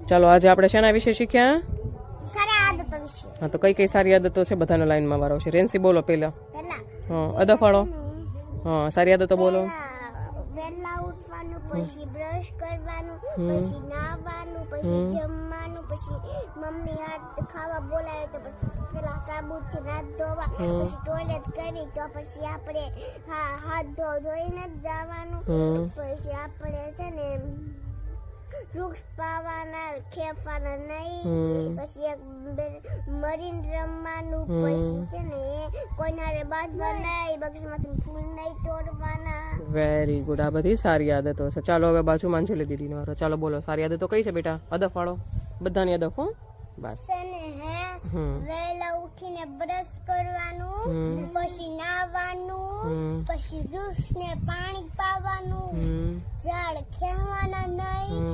ચાલો આજે આપણે શેના વિશે શીખ્યા? સારી આદતો વિશે. હા, તો કઈ કઈ સારી આદતો છે? બધાના લાઈનમાં વારો છે. રેન્સી બોલો પેલા. પહેલા હા, અદા ફાળો. હા, સારી આદતો બોલો. વહેલા ઉઠવાનું, પછી બ્રશ કરવાનું, પછી નાવાનું, પછી જમવાનું, પછી મમ્મી હાથ ખાવા બોલાવે તો પછી પેલા સાબુથી હાથ ધોવા, પછી ટોયલેટ કરી તો પછી આપણે હાથ ધોઈને જ જવાનું. પછી આપણે છે ને વૃક્ષ પાવાના, ખેફવાના નહીં. પછી મરીન રમવાનું. પછી છે ને કોઈનારે બાંધવા નહીં, બગીચામાંથી ફૂલ નહીં તોડવાના. Very good. આ બધી સારી આદતો છે. ચાલો હવે બાજુમાં અંજલિ દીદી નો વારો. ચાલો બોલો, સારી આદતો કઈ છે બેટા? અદા ફાળો. બધાની અદા હો. બસ. વહેલા ઉઠીને બ્રશ કરવાનું, પછી નાવાનું, પછી વૃક્ષને પાણી પાવાનું, ઝાડ ખેવાના નહીં.